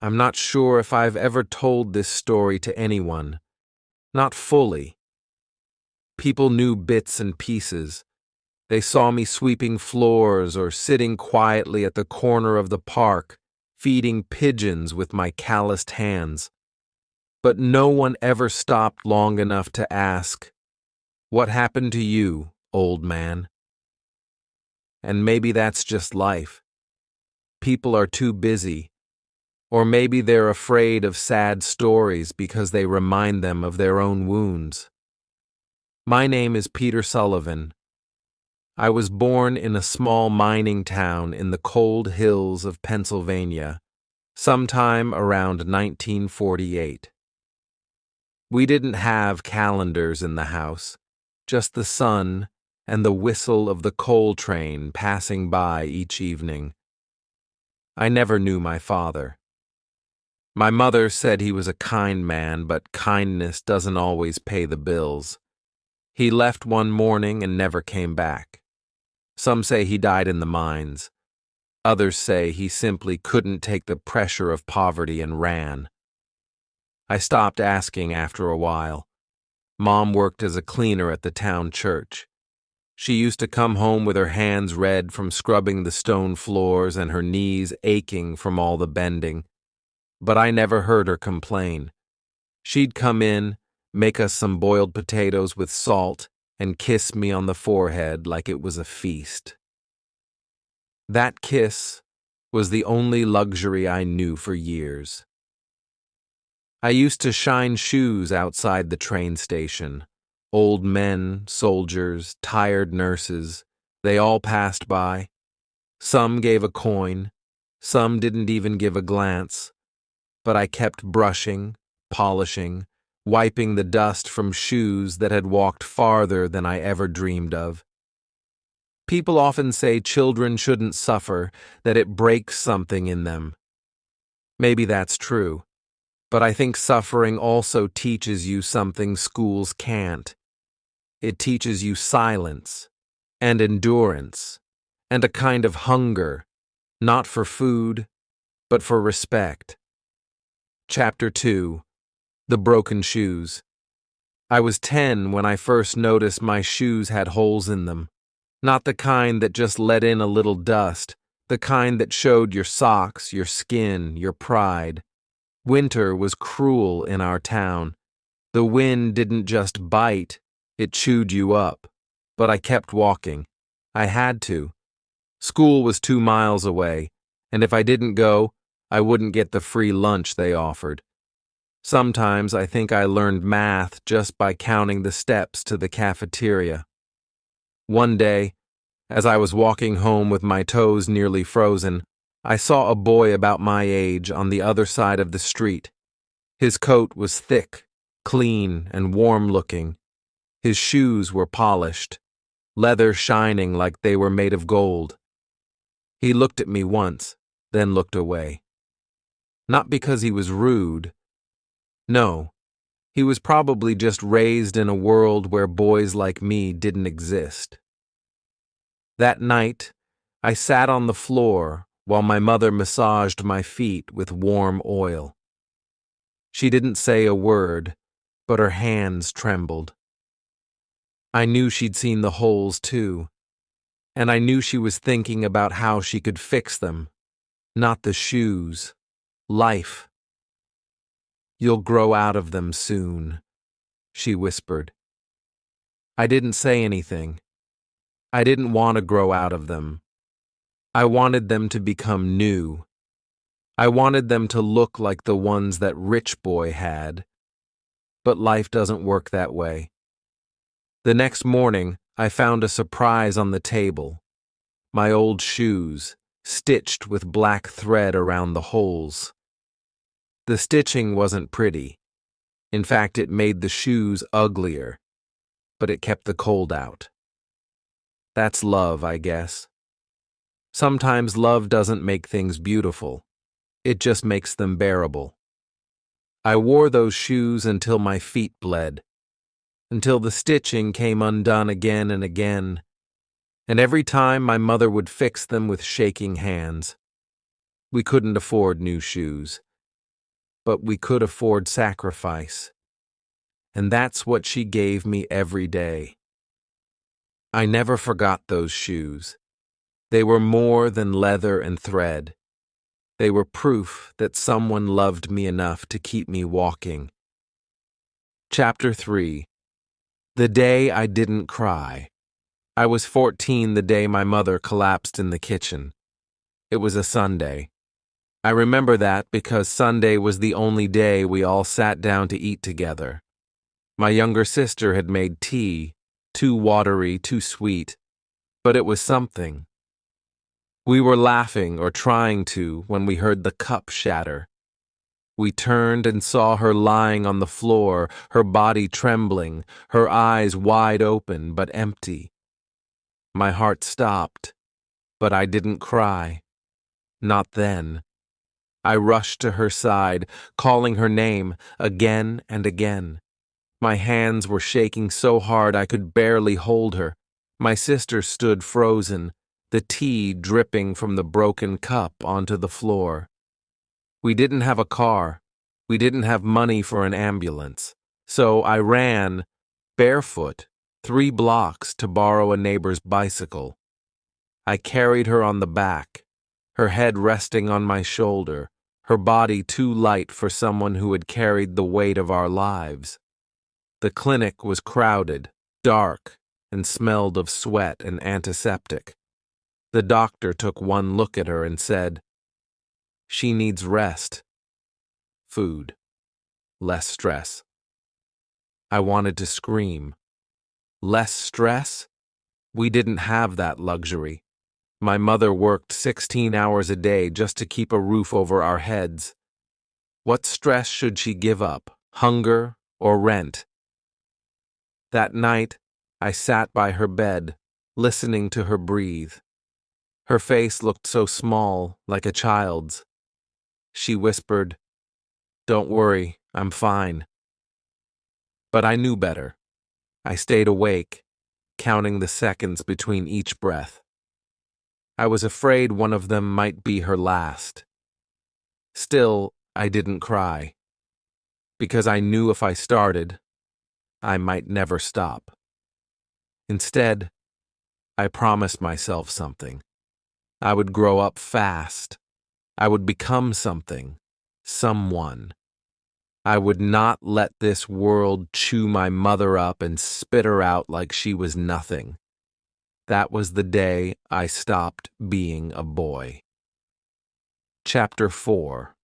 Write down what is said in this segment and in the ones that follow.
I'm not sure if I've ever told this story to anyone. Not fully. People knew bits and pieces. They saw me sweeping floors or sitting quietly at the corner of the park, feeding pigeons with my calloused hands. But no one ever stopped long enough to ask, "What happened to you, old man?" And maybe that's just life. People are too busy. Or maybe they're afraid of sad stories because they remind them of their own wounds. My name is Peter Sullivan. I was born in a small mining town in the cold hills of Pennsylvania, sometime around 1948. We didn't have calendars in the house, just the sun and the whistle of the coal train passing by each evening. I never knew my father. My mother said he was a kind man, but kindness doesn't always pay the bills. He left one morning and never came back. Some say he died in the mines. Others say he simply couldn't take the pressure of poverty and ran. I stopped asking after a while. Mom worked as a cleaner at the town church. She used to come home with her hands red from scrubbing the stone floors and her knees aching from all the bending. But I never heard her complain. She'd come in, make us some boiled potatoes with salt, and kiss me on the forehead like it was a feast. That kiss was the only luxury I knew for years. I used to shine shoes outside the train station. Old men, soldiers, tired nurses, they all passed by. Some gave a coin, some didn't even give a glance. But I kept brushing, polishing, wiping the dust from shoes that had walked farther than I ever dreamed of. People often say children shouldn't suffer, that it breaks something in them. Maybe that's true, but I think suffering also teaches you something schools can't. It teaches you silence, and endurance, and a kind of hunger, not for food, but for respect. Chapter 2. The Broken Shoes. I was 10 when I first noticed my shoes had holes in them. Not the kind that just let in a little dust, the kind that showed your socks, your skin, your pride. Winter was cruel in our town. The wind didn't just bite, it chewed you up. But I kept walking. I had to. School was 2 miles away, and if I didn't go, I wouldn't get the free lunch they offered. Sometimes I think I learned math just by counting the steps to the cafeteria. One day, as I was walking home with my toes nearly frozen, I saw a boy about my age on the other side of the street. His coat was thick, clean, and warm-looking. His shoes were polished, leather shining like they were made of gold. He looked at me once, then looked away. Not because he was rude. No, he was probably just raised in a world where boys like me didn't exist. That night, I sat on the floor while my mother massaged my feet with warm oil. She didn't say a word, but her hands trembled. I knew she'd seen the holes too, and I knew she was thinking about how she could fix them. Not the shoes. Life. "You'll grow out of them soon," she whispered. I didn't say anything. I didn't want to grow out of them. I wanted them to become new. I wanted them to look like the ones that Rich Boy had. But life doesn't work that way. The next morning, I found a surprise on the table. My old shoes, stitched with black thread around the holes. The stitching wasn't pretty. In fact, it made the shoes uglier, but it kept the cold out. That's love, I guess. Sometimes love doesn't make things beautiful. It just makes them bearable. I wore those shoes until my feet bled, until the stitching came undone again and again, and every time my mother would fix them with shaking hands. We couldn't afford new shoes. but we could afford sacrifice. And that's what she gave me every day. I never forgot those shoes. They were more than leather and thread. They were proof that someone loved me enough to keep me walking. Chapter 3. The Day I Didn't Cry. I was 14 the day my mother collapsed in the kitchen. It was a Sunday. I remember that because Sunday was the only day we all sat down to eat together. My younger sister had made tea, too watery, too sweet, but it was something. We were laughing or trying to when we heard the cup shatter. We turned and saw her lying on the floor, her body trembling, her eyes wide open but empty. My heart stopped, but I didn't cry. Not then. I rushed to her side, calling her name again and again. My hands were shaking so hard I could barely hold her. My sister stood frozen, the tea dripping from the broken cup onto the floor. We didn't have a car. We didn't have money for an ambulance. So I ran, barefoot, 3 blocks to borrow a neighbor's bicycle. I carried her on the back, her head resting on my shoulder, her body too light for someone who had carried the weight of our lives. The clinic was crowded, dark, and smelled of sweat and antiseptic. The doctor took one look at her and said, "She needs rest, food, less stress." I wanted to scream. Less stress? We didn't have that luxury. My mother worked 16 hours a day just to keep a roof over our heads. What stress should she give up, hunger or rent? That night, I sat by her bed, listening to her breathe. Her face looked so small, like a child's. She whispered, "Don't worry, I'm fine." But I knew better. I stayed awake, counting the seconds between each breath. I was afraid one of them might be her last. Still, I didn't cry, because I knew if I started, I might never stop. Instead, I promised myself something. I would grow up fast. I would become something, someone. I would not let this world chew my mother up and spit her out like she was nothing. That was the day I stopped being a boy. Chapter 4.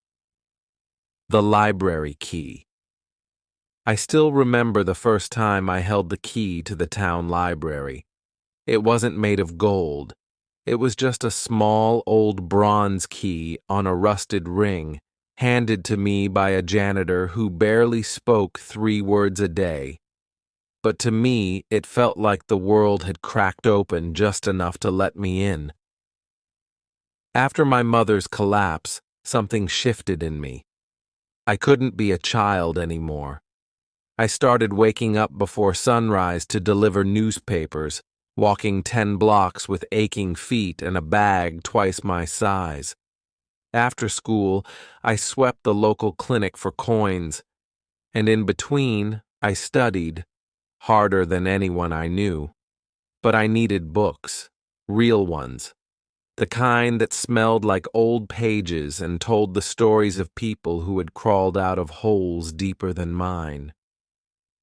The Library Key. I still remember the first time I held the key to the town library. It wasn't made of gold. It was just a small old bronze key on a rusted ring, handed to me by a janitor who barely spoke 3 words a day. But to me, it felt like the world had cracked open just enough to let me in. After my mother's collapse, something shifted in me. I couldn't be a child anymore. I started waking up before sunrise to deliver newspapers, walking 10 blocks with aching feet and a bag twice my size. After school, I swept the local clinic for coins, and in between, I studied, harder than anyone I knew. But I needed books, real ones, the kind that smelled like old pages and told the stories of people who had crawled out of holes deeper than mine.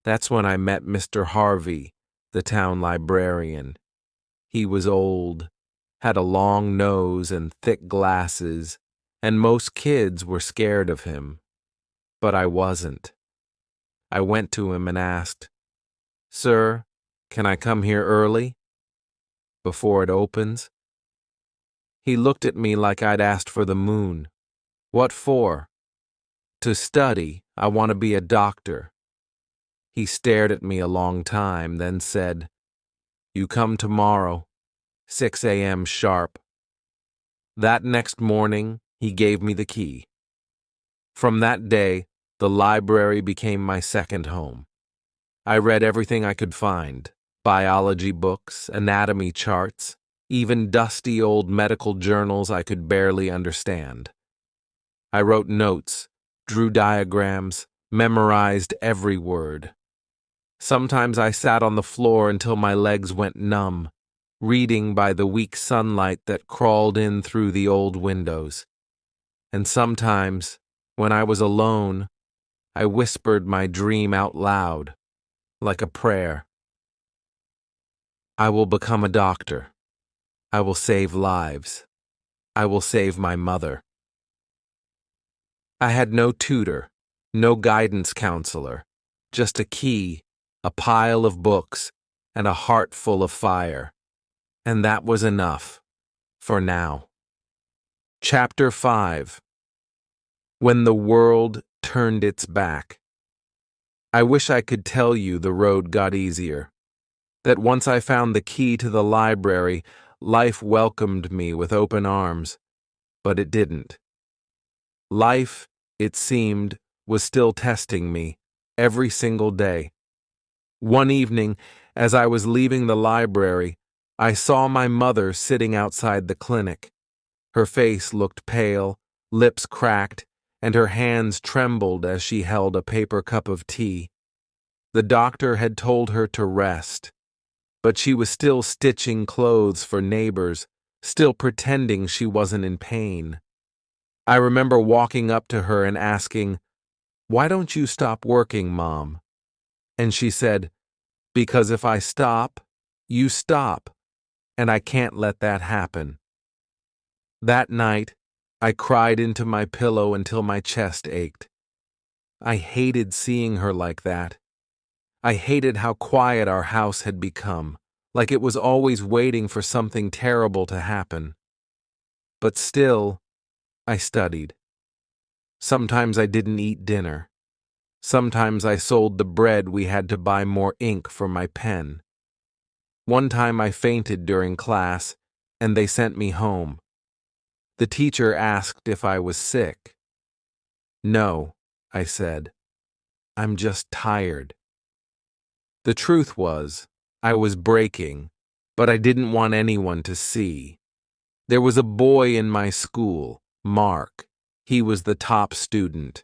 That's when I met Mr. Harvey, the town librarian. He was old, had a long nose and thick glasses, and most kids were scared of him. But I wasn't. I went to him and asked, "Sir, can I come here early? Before it opens?" He looked at me like I'd asked for the moon. "What for?" "To study. I want to be a doctor." He stared at me a long time, then said, "You come tomorrow, 6 a.m. sharp." That next morning, he gave me the key. From that day, the library became my second home. I read everything I could find: biology books, anatomy charts, even dusty old medical journals I could barely understand. I wrote notes, drew diagrams, memorized every word. Sometimes I sat on the floor until my legs went numb, reading by the weak sunlight that crawled in through the old windows. And sometimes, when I was alone, I whispered my dream out loud, like a prayer. I will become a doctor. I will save lives. I will save my mother. I had no tutor, no guidance counselor, just a key, a pile of books, and a heart full of fire. And that was enough, for now. Chapter 5. When the world turned its back. I wish I could tell you the road got easier, that once I found the key to the library, life welcomed me with open arms, but it didn't. Life, it seemed, was still testing me, every single day. One evening, as I was leaving the library, I saw my mother sitting outside the clinic. Her face looked pale, lips cracked, and her hands trembled as she held a paper cup of tea. The doctor had told her to rest, but she was still stitching clothes for neighbors, still pretending she wasn't in pain. I remember walking up to her and asking, "Why don't you stop working, Mom?" And she said, "Because if I stop, you stop, and I can't let that happen." That night, I cried into my pillow until my chest ached. I hated seeing her like that. I hated how quiet our house had become, like it was always waiting for something terrible to happen. But still, I studied. Sometimes I didn't eat dinner. Sometimes I sold the bread we had to buy more ink for my pen. One time I fainted during class, and they sent me home. The teacher asked if I was sick. "No," I said. "I'm just tired." The truth was, I was breaking, but I didn't want anyone to see. There was a boy in my school, Mark. He was the top student.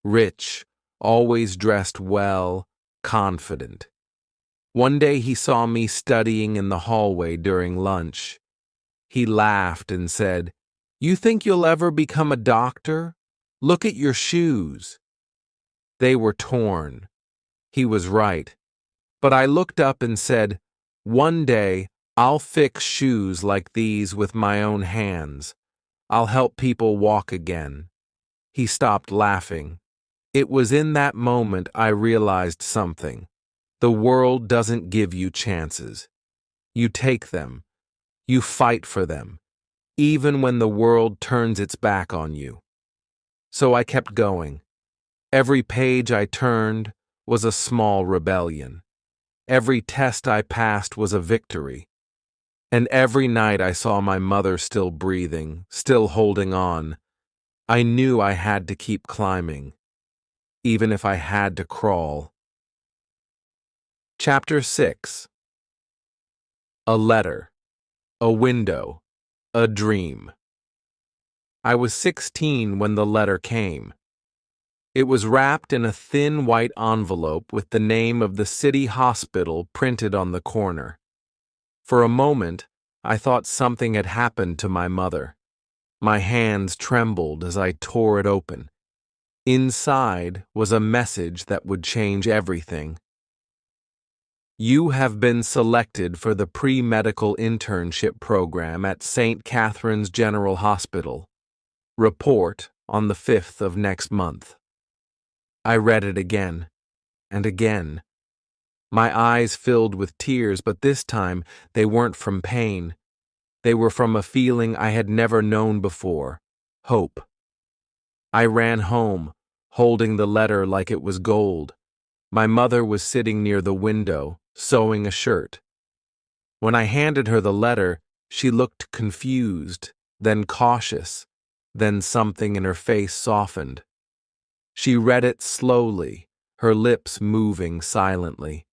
Rich, always dressed well, confident. One day he saw me studying in the hallway during lunch. He laughed and said, "You think you'll ever become a doctor? Look at your shoes." They were torn. He was right. But I looked up and said, "One day I'll fix shoes like these with my own hands. I'll help people walk again." He stopped laughing. It was in that moment I realized something. The world doesn't give you chances. You take them. You fight for them, even when the world turns its back on you. So I kept going. Every page I turned was a small rebellion. Every test I passed was a victory. And every night I saw my mother still breathing, still holding on. I knew I had to keep climbing, even if I had to crawl. Chapter 6. A letter, a window, a dream. I was 16 when the letter came. It was wrapped in a thin white envelope with the name of the city hospital printed on the corner. For a moment, I thought something had happened to my mother. My hands trembled as I tore it open. Inside was a message that would change everything. "You have been selected for the pre-medical internship program at St. Catherine's General Hospital. Report on the 5th of next month." I read it again and again. My eyes filled with tears, but this time they weren't from pain. They were from a feeling I had never known before, hope. I ran home, holding the letter like it was gold. My mother was sitting near the window, sewing a shirt. When I handed her the letter, she looked confused, then cautious, then something in her face softened. She read it slowly, her lips moving silently.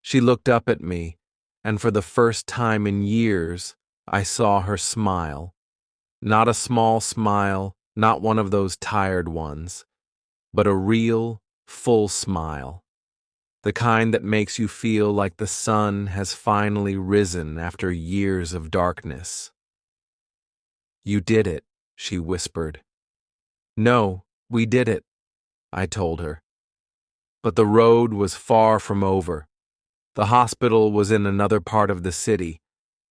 She looked up at me, and for the first time in years, I saw her smile. Not a small smile, not one of those tired ones. but a real, full smile. The kind that makes you feel like the sun has finally risen after years of darkness. "You did it," she whispered. "No, we did it," I told her. But the road was far from over. The hospital was in another part of the city,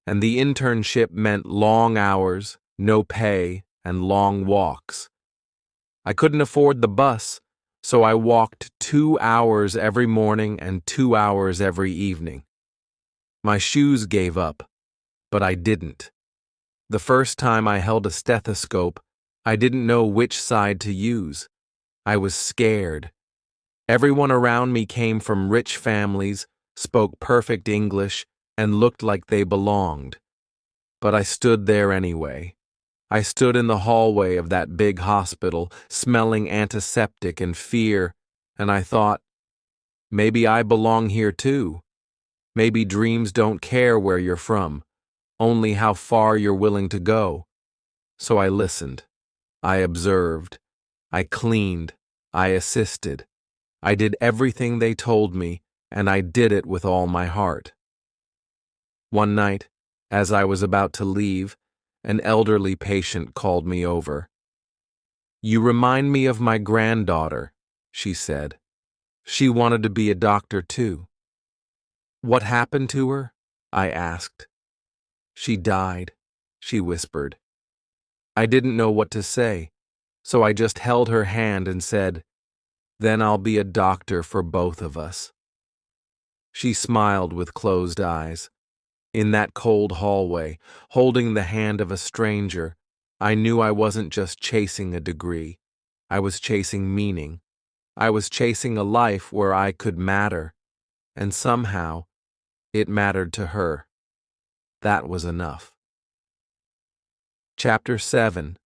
and the internship meant long hours, no pay, and long walks. I couldn't afford the bus, so I walked 2 hours every morning and 2 hours every evening. My shoes gave up, but I didn't. The first time I held a stethoscope, I didn't know which side to use. I was scared. Everyone around me came from rich families, spoke perfect English, and looked like they belonged. But I stood there anyway. I stood in the hallway of that big hospital, smelling antiseptic and fear, and I thought, maybe I belong here too. Maybe dreams don't care where you're from, only how far you're willing to go. So I listened. I observed. I cleaned. I assisted. I did everything they told me, and I did it with all my heart. One night, as I was about to leave, an elderly patient called me over. "You remind me of my granddaughter," she said. "She wanted to be a doctor too." "What happened to her?" I asked. "She died," she whispered. I didn't know what to say, so I just held her hand and said, "Then I'll be a doctor for both of us." She smiled with closed eyes. In that cold hallway, holding the hand of a stranger, I knew I wasn't just chasing a degree. I was chasing meaning. I was chasing a life where I could matter, and somehow, it mattered to her. That was enough. Chapter 7.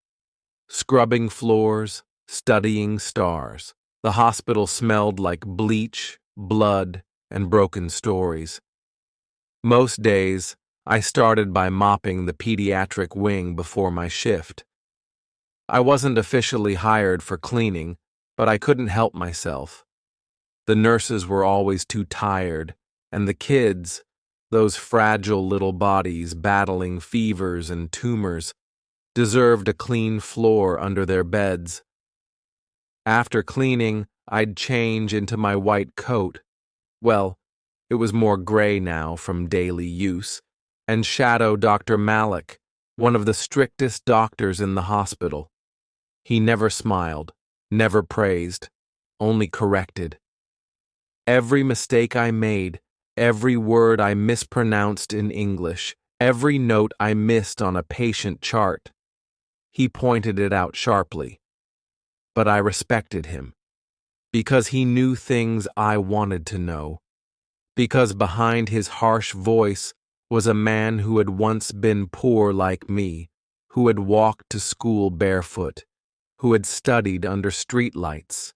Scrubbing floors, studying stars. The hospital smelled like bleach, blood, and broken stories. Most days, I started by mopping the pediatric wing before my shift. I wasn't officially hired for cleaning, but I couldn't help myself. The nurses were always too tired, and the kids, those fragile little bodies battling fevers and tumors, deserved a clean floor under their beds. After cleaning, I'd change into my white coat. Well, it was more gray now from daily use, and shadow Dr. Malik, one of the strictest doctors in the hospital. He never smiled, never praised, only corrected. Every mistake I made, every word I mispronounced in English, every note I missed on a patient chart, he pointed it out sharply. But I respected him, because he knew things I wanted to know, because behind his harsh voice was a man who had once been poor like me, who had walked to school barefoot, who had studied under streetlights.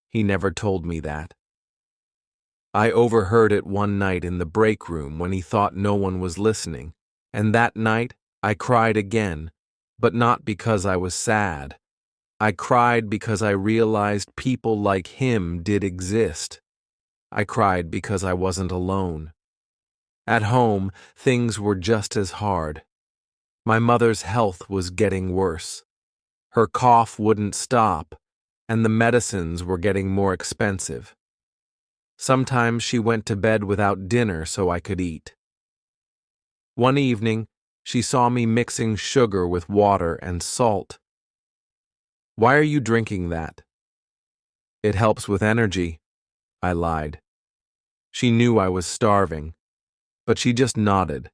He never told me that. I overheard it one night in the break room when he thought no one was listening, and that night I cried again, but not because I was sad. I cried because I realized people like him did exist. I cried because I wasn't alone. At home, things were just as hard. My mother's health was getting worse. Her cough wouldn't stop, and the medicines were getting more expensive. Sometimes she went to bed without dinner so I could eat. One evening, she saw me mixing sugar with water and salt. "Why are you drinking that?" "It helps with energy," I lied. She knew I was starving, but she just nodded.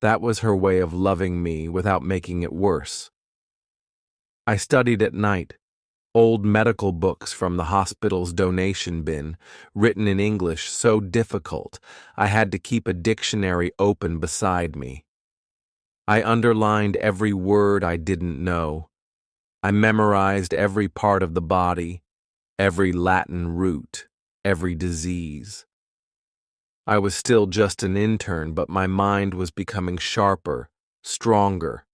That was her way of loving me without making it worse. I studied at night, old medical books from the hospital's donation bin, written in English so difficult I had to keep a dictionary open beside me. I underlined every word I didn't know. I memorized every part of the body, every Latin root, every disease. I was still just an intern, but my mind was becoming sharper, stronger.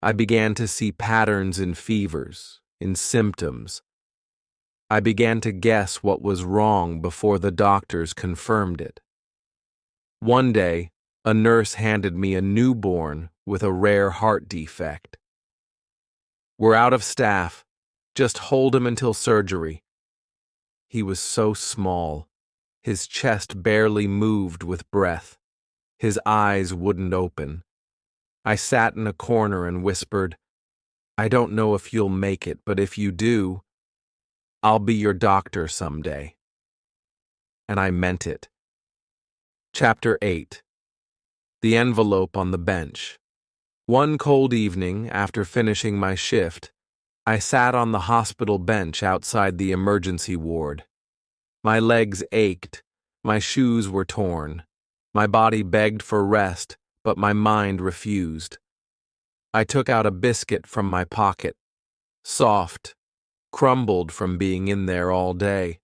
I began to see patterns in fevers, in symptoms. I began to guess what was wrong before the doctors confirmed it. One day, a nurse handed me a newborn with a rare heart defect. "We're out of staff. Just hold him until surgery." He was so small. His chest barely moved with breath. His eyes wouldn't open. I sat in a corner and whispered, "I don't know if you'll make it, but if you do, I'll be your doctor someday." And I meant it. Chapter 8. The envelope on the bench. One cold evening, after finishing my shift, I sat on the hospital bench outside the emergency ward. My legs ached, my shoes were torn, my body begged for rest, but my mind refused. I took out a biscuit from my pocket, soft, crumbled from being in there all day.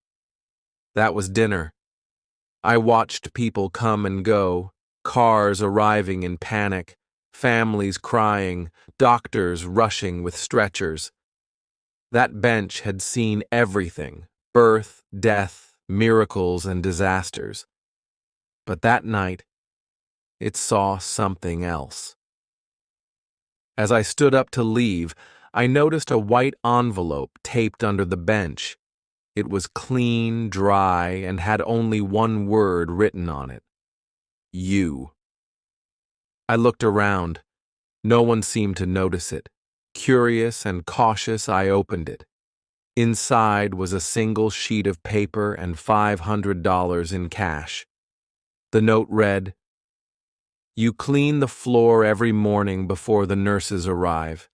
That was dinner. I watched people come and go, cars arriving in panic, families crying, doctors rushing with stretchers. That bench had seen everything: birth, death, miracles, and disasters. But that night, it saw something else. As I stood up to leave, I noticed a white envelope taped under the bench. It was clean, dry, and had only one word written on it: "You." I looked around. No one seemed to notice it. Curious and cautious, I opened it. Inside was a single sheet of paper and $500 in cash. The note read, "You clean the floor every morning before the nurses arrive.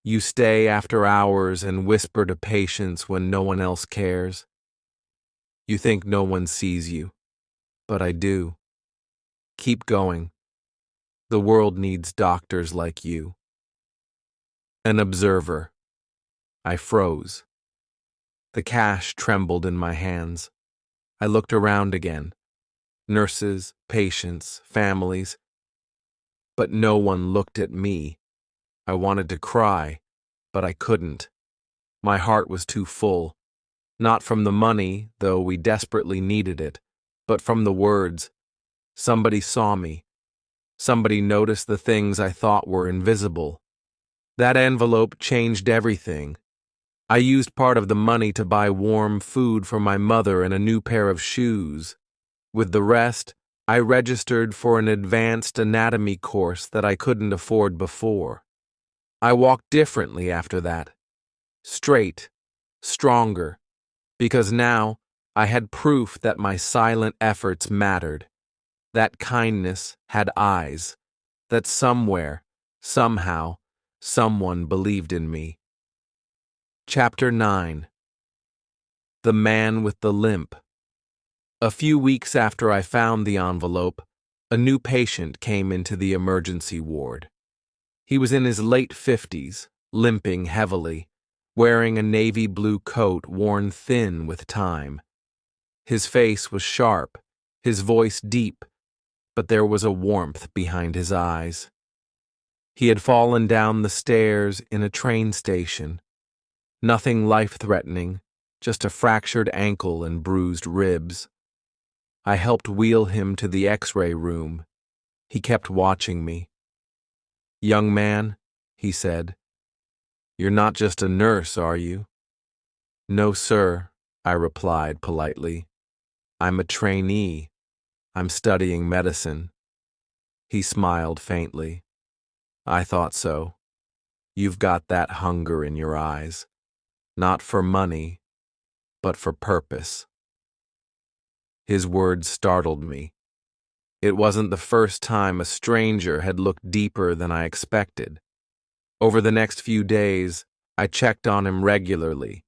You stay after hours and whisper to patients when no one else cares. You think no one sees you, but I do. Keep going. The world needs doctors like you." An observer. I froze. The cash trembled in my hands. I looked around again. Nurses, patients, families. But no one looked at me. I wanted to cry, but I couldn't. My heart was too full. Not from the money, though we desperately needed it, but from the words. Somebody saw me. Somebody noticed the things I thought were invisible. That envelope changed everything. I used part of the money to buy warm food for my mother and a new pair of shoes. With the rest, I registered for an advanced anatomy course that I couldn't afford before. I walked differently after that. Straight, stronger, because now I had proof that my silent efforts mattered. That kindness had eyes. That somewhere, somehow, someone believed in me. Chapter 9. The Man with the Limp. A few weeks after I found the envelope, a new patient came into the emergency ward. He was in his late 50s, limping heavily, wearing a navy blue coat worn thin with time. His face was sharp, his voice deep, but there was a warmth behind his eyes. He had fallen down the stairs in a train station. Nothing life-threatening, just a fractured ankle and bruised ribs. I helped wheel him to the X-ray room. He kept watching me. "Young man," he said, "you're not just a nurse, are you?" "No, sir," I replied politely. "I'm a trainee. I'm studying medicine." He smiled faintly. "I thought so. You've got that hunger in your eyes. Not for money, but for purpose." His words startled me. It wasn't the first time a stranger had looked deeper than I expected. Over the next few days, I checked on him regularly,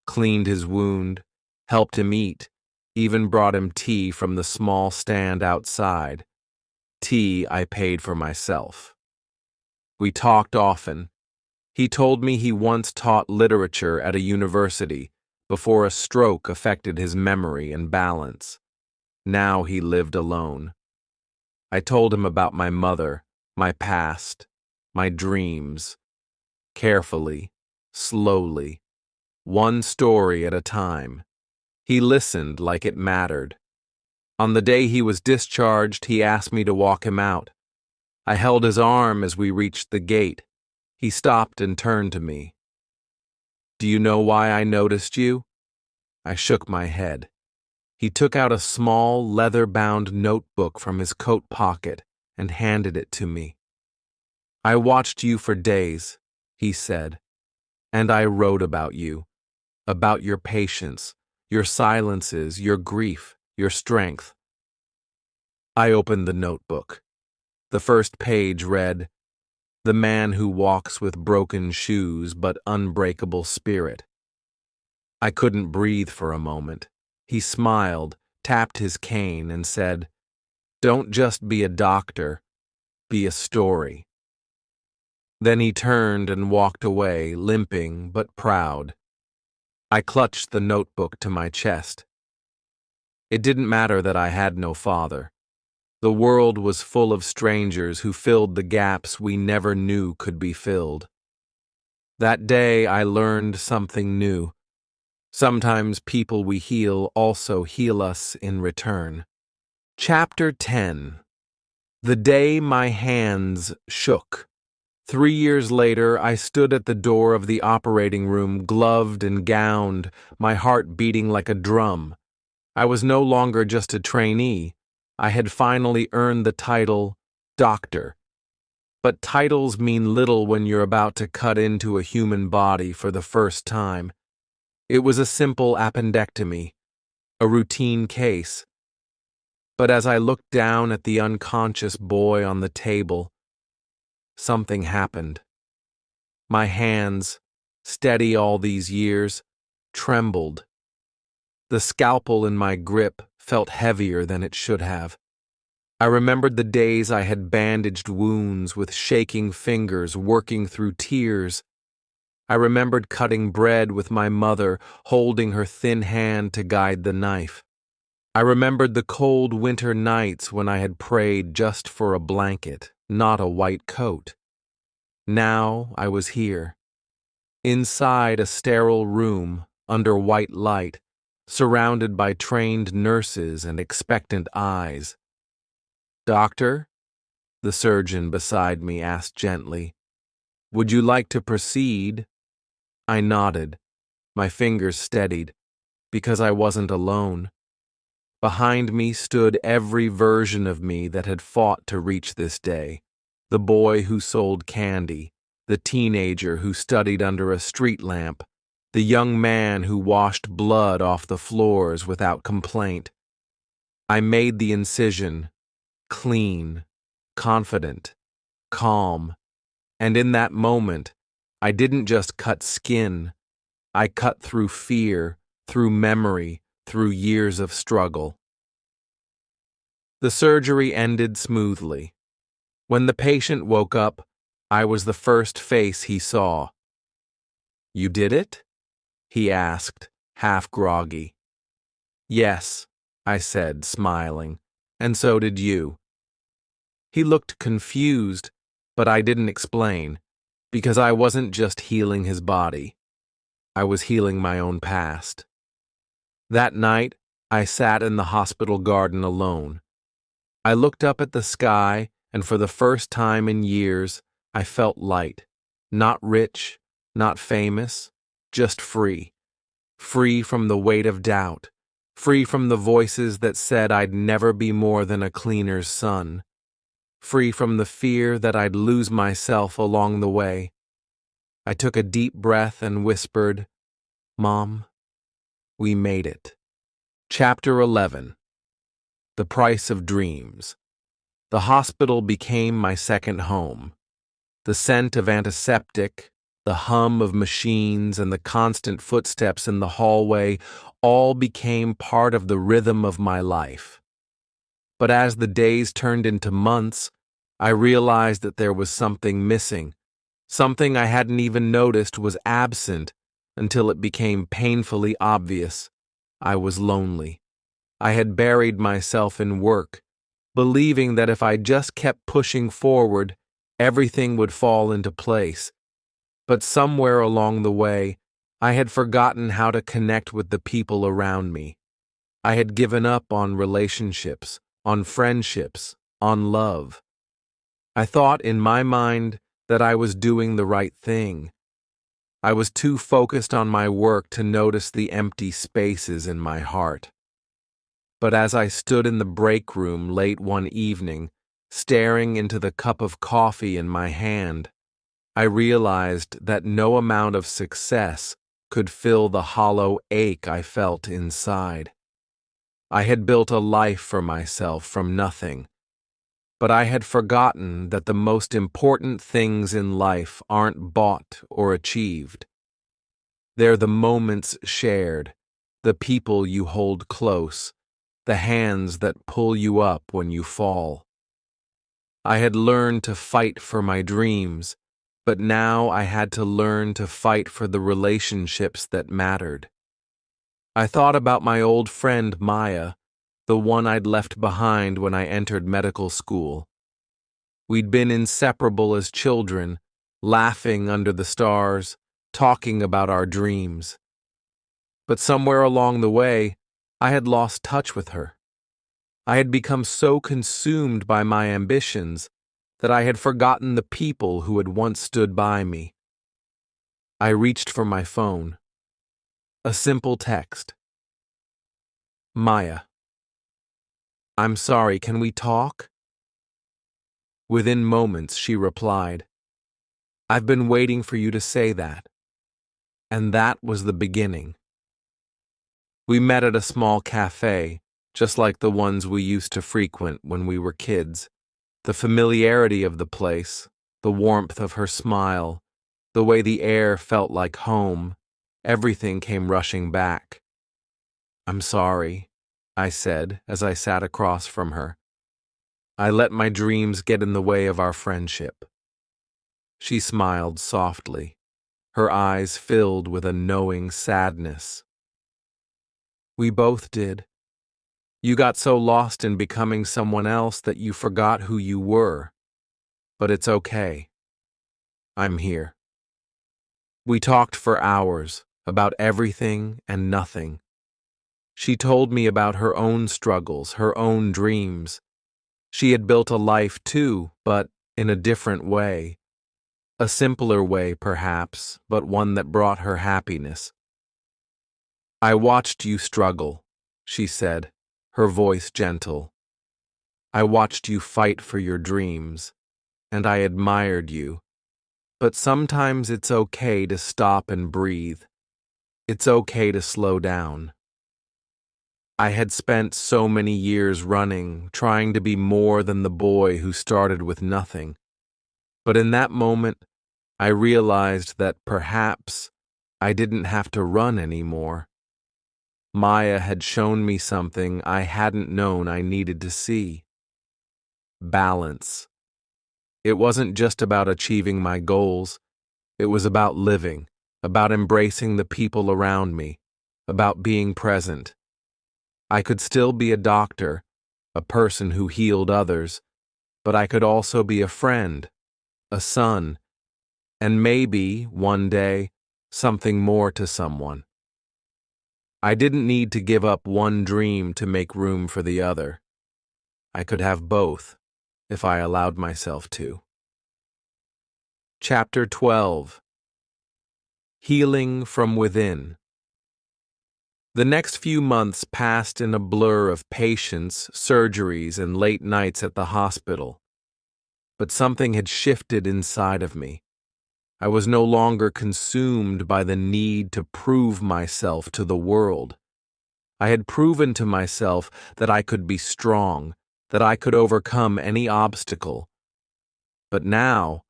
cleaned his wound, helped him eat, even brought him tea from the small stand outside. Tea I paid for myself. We talked often. He told me he once taught literature at a university before a stroke affected his memory and balance. Now he lived alone. I told him about my mother, my past, my dreams. Carefully, slowly. one story at a time. He listened like it mattered. On the day he was discharged, he asked me to walk him out. I held his arm as we reached the gate. He stopped and turned to me. "Do you know why I noticed you?" I shook my head. He took out a small, leather-bound notebook from his coat pocket and handed it to me. "I watched you for days," he said, "and I wrote about you, about your patience, your silences, your grief, your strength." I opened the notebook. The first page read, "The man who walks with broken shoes but unbreakable spirit." I couldn't breathe for a moment. He smiled, tapped his cane, and said, "Don't just be a doctor, be a story." Then he turned and walked away, limping but proud. I clutched the notebook to my chest. It didn't matter that I had no father. The world was full of strangers who filled the gaps we never knew could be filled. That day I learned something new. Sometimes people we heal also heal us in return. Chapter 10. The Day My Hands Shook. 3 years later, I stood at the door of the operating room, gloved and gowned, my heart beating like a drum. I was no longer just a trainee. I had finally earned the title doctor. But titles mean little when you're about to cut into a human body for the first time. It was a simple appendectomy, a routine case. But as I looked down at the unconscious boy on the table, something happened. My hands, steady all these years, trembled. The scalpel in my grip felt heavier than it should have. I remembered the days I had bandaged wounds with shaking fingers, working through tears. I remembered cutting bread with my mother, holding her thin hand to guide the knife. I remembered the cold winter nights when I had prayed just for a blanket, not a white coat. Now I was here, inside a sterile room, under white light, surrounded by trained nurses and expectant eyes. "Doctor?" the surgeon beside me asked gently. "Would you like to proceed?" I nodded, my fingers steadied, because I wasn't alone. Behind me stood every version of me that had fought to reach this day. The boy who sold candy, the teenager who studied under a street lamp, the young man who washed blood off the floors without complaint. I made the incision, clean, confident, calm, and in that moment, I didn't just cut skin. I cut through fear, through memory, through years of struggle. The surgery ended smoothly. When the patient woke up, I was the first face he saw. "You did it?" he asked, half groggy. "Yes," I said, smiling, "and so did you." He looked confused, but I didn't explain, because I wasn't just healing his body. I was healing my own past. That night, I sat in the hospital garden alone. I looked up at the sky, and for the first time in years, I felt light. Not rich, not famous, just free. Free from the weight of doubt. Free from the voices that said I'd never be more than a cleaner's son. Free from the fear that I'd lose myself along the way. I took a deep breath and whispered, "Mom, we made it." Chapter 11. The Price of Dreams. The hospital became my second home. The scent of antiseptic, the hum of machines, and the constant footsteps in the hallway all became part of the rhythm of my life. But as the days turned into months, I realized that there was something missing. Something I hadn't even noticed was absent until it became painfully obvious. I was lonely. I had buried myself in work, believing that if I just kept pushing forward, everything would fall into place. But somewhere along the way, I had forgotten how to connect with the people around me. I had given up on relationships, on friendships, on love. I thought in my mind that I was doing the right thing. I was too focused on my work to notice the empty spaces in my heart. But as I stood in the break room late one evening, staring into the cup of coffee in my hand, I realized that no amount of success could fill the hollow ache I felt inside. I had built a life for myself from nothing, but I had forgotten that the most important things in life aren't bought or achieved. They're the moments shared, the people you hold close, the hands that pull you up when you fall. I had learned to fight for my dreams, but now I had to learn to fight for the relationships that mattered. I thought about my old friend Maya, the one I'd left behind when I entered medical school. We'd been inseparable as children, laughing under the stars, talking about our dreams. But somewhere along the way, I had lost touch with her. I had become so consumed by my ambitions that I had forgotten the people who had once stood by me. I reached for my phone. A simple text. Maya. I'm sorry, can we talk? Within moments, she replied, I've been waiting for you to say that. And that was the beginning. We met at a small cafe, just like the ones we used to frequent when we were kids. The familiarity of the place, the warmth of her smile, the way the air felt like home, everything came rushing back. I'm sorry, I said as I sat across from her. I let my dreams get in the way of our friendship. She smiled softly, her eyes filled with a knowing sadness. We both did. You got so lost in becoming someone else that you forgot who you were. But it's okay. I'm here. We talked for hours about everything and nothing. She told me about her own struggles, her own dreams. She had built a life too, but in a different way. A simpler way, perhaps, but one that brought her happiness. I watched you struggle, she said, her voice gentle. I watched you fight for your dreams, and I admired you. But sometimes it's okay to stop and breathe. It's okay to slow down. I had spent so many years running, trying to be more than the boy who started with nothing. But in that moment, I realized that perhaps I didn't have to run anymore. Maya had shown me something I hadn't known I needed to see. Balance. It wasn't just about achieving my goals. It was about living, about embracing the people around me, about being present. I could still be a doctor, a person who healed others, but I could also be a friend, a son, and maybe, one day, something more to someone. I didn't need to give up one dream to make room for the other. I could have both, if I allowed myself to. Chapter 12. Healing from Within. The next few months passed in a blur of patients, surgeries, and late nights at the hospital. But something had shifted inside of me. I was no longer consumed by the need to prove myself to the world. I had proven to myself that I could be strong, that I could overcome any obstacle. But now,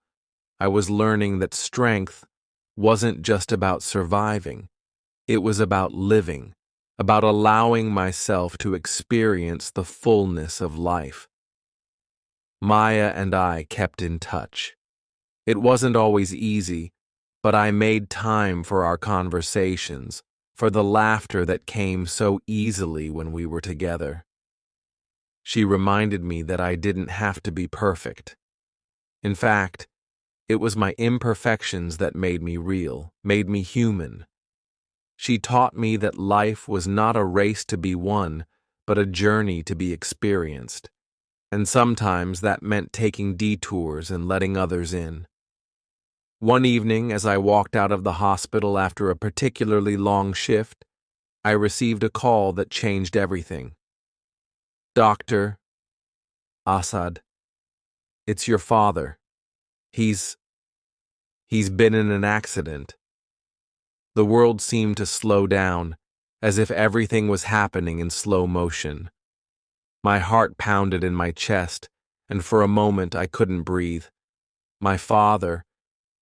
I was learning that strength wasn't just about surviving. It was about living, about allowing myself to experience the fullness of life. Maya and I kept in touch. It wasn't always easy, but I made time for our conversations, for the laughter that came so easily when we were together. She reminded me that I didn't have to be perfect. In fact, it was my imperfections that made me real, made me human. She taught me that life was not a race to be won, but a journey to be experienced. And sometimes that meant taking detours and letting others in. One evening, as I walked out of the hospital after a particularly long shift, I received a call that changed everything. "Doctor Assad, it's your father. He's been in an accident." The world seemed to slow down, as if everything was happening in slow motion. My heart pounded in my chest, and for a moment I couldn't breathe. My father,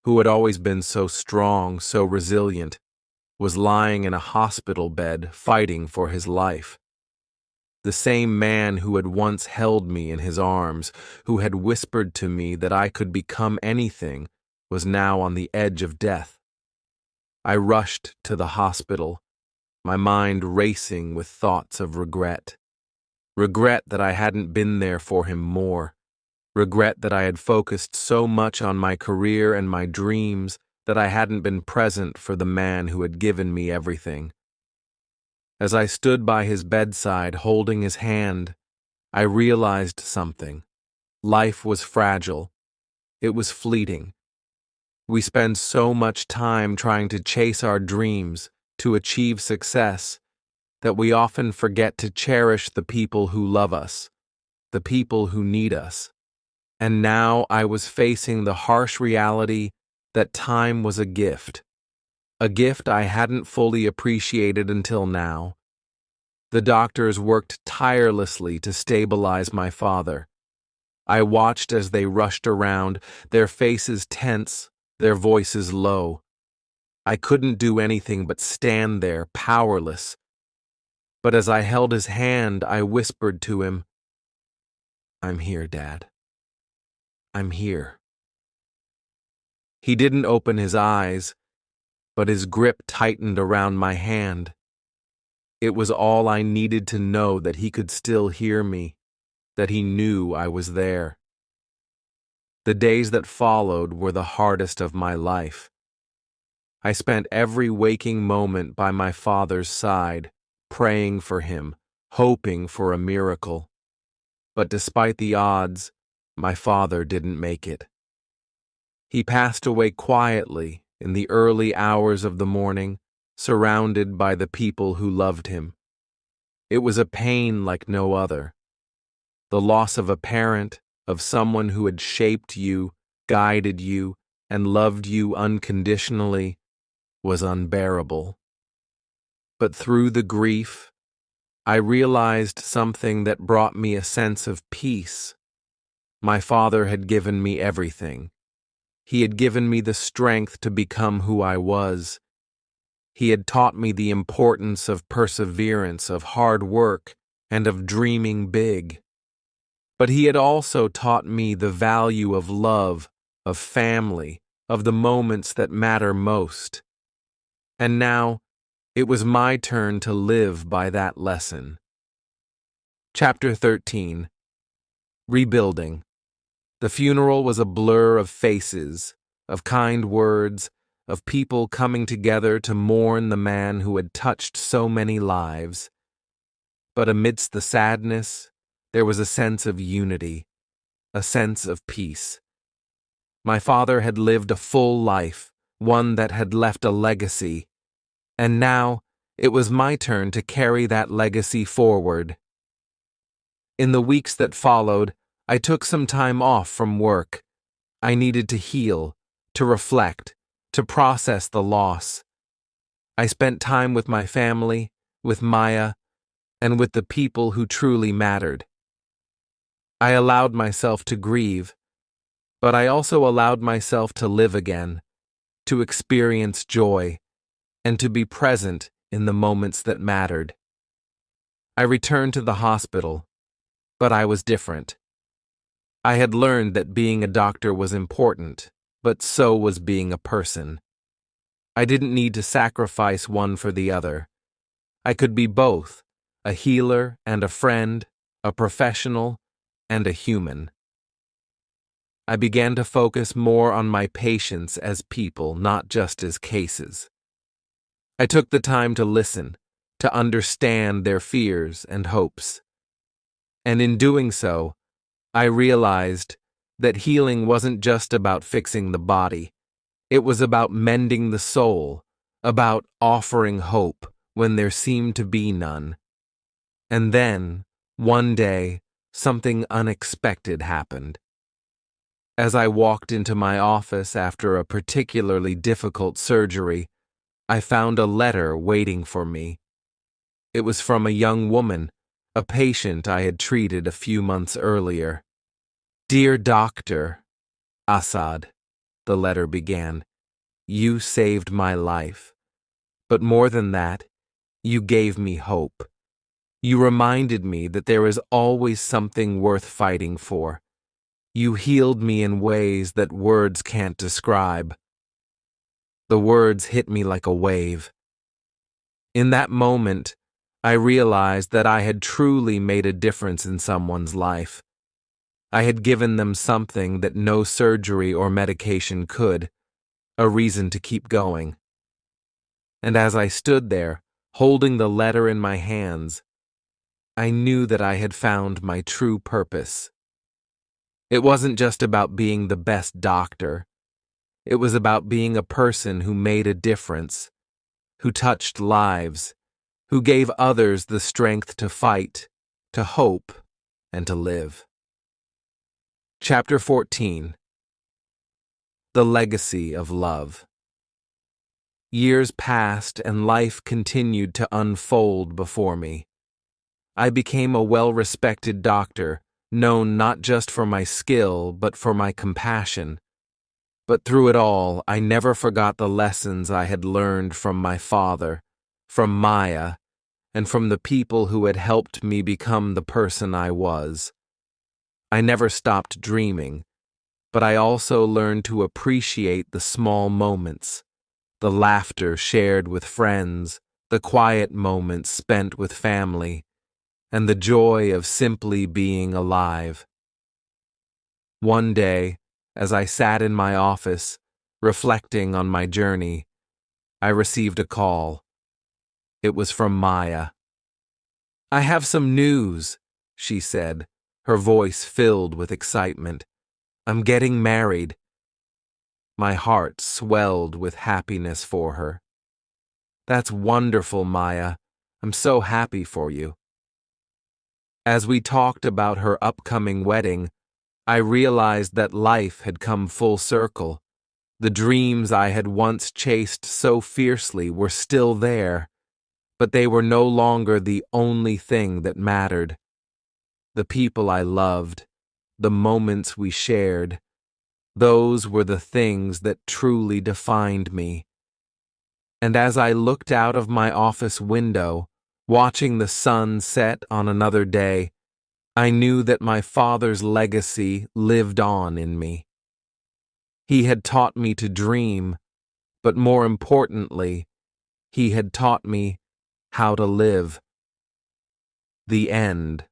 who had always been so strong, so resilient, was lying in a hospital bed fighting for his life. The same man who had once held me in his arms, who had whispered to me that I could become anything, was now on the edge of death. I rushed to the hospital, my mind racing with thoughts of regret. Regret that I hadn't been there for him more. Regret that I had focused so much on my career and my dreams that I hadn't been present for the man who had given me everything. As I stood by his bedside holding his hand, I realized something. Life was fragile. It was fleeting. We spend so much time trying to chase our dreams, to achieve success, that we often forget to cherish the people who love us, the people who need us. And now I was facing the harsh reality that time was a gift I hadn't fully appreciated until now. The doctors worked tirelessly to stabilize my father. I watched as they rushed around, their faces tense, their voices low. I couldn't do anything but stand there, powerless. But as I held his hand, I whispered to him, "I'm here, Dad. I'm here." He didn't open his eyes, but his grip tightened around my hand. It was all I needed to know that he could still hear me, that he knew I was there. The days that followed were the hardest of my life. I spent every waking moment by my father's side, praying for him, hoping for a miracle. But despite the odds, my father didn't make it. He passed away quietly in the early hours of the morning, surrounded by the people who loved him. It was a pain like no other. The loss of a parent, of someone who had shaped you, guided you, and loved you unconditionally, was unbearable. But through the grief, I realized something that brought me a sense of peace. My father had given me everything. He had given me the strength to become who I was. He had taught me the importance of perseverance, of hard work, and of dreaming big. But he had also taught me the value of love, of family, of the moments that matter most. And now, it was my turn to live by that lesson. Chapter 13. Rebuilding. The funeral was a blur of faces, of kind words, of people coming together to mourn the man who had touched so many lives. But amidst the sadness, there was a sense of unity, a sense of peace. My father had lived a full life, one that had left a legacy, and now it was my turn to carry that legacy forward. In the weeks that followed, I took some time off from work. I needed to heal, to reflect, to process the loss. I spent time with my family, with Maya, and with the people who truly mattered. I allowed myself to grieve, but I also allowed myself to live again, to experience joy, and to be present in the moments that mattered. I returned to the hospital, but I was different. I had learned that being a doctor was important, but so was being a person. I didn't need to sacrifice one for the other. I could be both, a healer and a friend, a professional and a human. I began to focus more on my patients as people, not just as cases. I took the time to listen, to understand their fears and hopes. And in doing so, I realized that healing wasn't just about fixing the body. It was about mending the soul, about offering hope when there seemed to be none. And then, one day, something unexpected happened. As I walked into my office after a particularly difficult surgery, I found a letter waiting for me. It was from a young woman, a patient I had treated a few months earlier. "Dear Doctor Assad," the letter began, "you saved my life. But more than that, you gave me hope. You reminded me that there is always something worth fighting for. You healed me in ways that words can't describe." The words hit me like a wave. In that moment, I realized that I had truly made a difference in someone's life. I had given them something that no surgery or medication could, a reason to keep going. And as I stood there, holding the letter in my hands, I knew that I had found my true purpose. It wasn't just about being the best doctor. It was about being a person who made a difference, who touched lives, who gave others the strength to fight, to hope, and to live. Chapter 14. The Legacy of Love. Years passed and life continued to unfold before me. I became a well-respected doctor, known not just for my skill but for my compassion. But through it all, I never forgot the lessons I had learned from my father, from Maya, and from the people who had helped me become the person I was. I never stopped dreaming, but I also learned to appreciate the small moments, the laughter shared with friends, the quiet moments spent with family, and the joy of simply being alive. One day, as I sat in my office, reflecting on my journey, I received a call. It was from Maya. "I have some news," she said, her voice filled with excitement. "I'm getting married." My heart swelled with happiness for her. "That's wonderful, Maya. I'm so happy for you." As we talked about her upcoming wedding, I realized that life had come full circle. The dreams I had once chased so fiercely were still there, but they were no longer the only thing that mattered. The people I loved, the moments we shared, those were the things that truly defined me. And as I looked out of my office window, watching the sun set on another day, I knew that my father's legacy lived on in me. He had taught me to dream, but more importantly, he had taught me how to live. The end.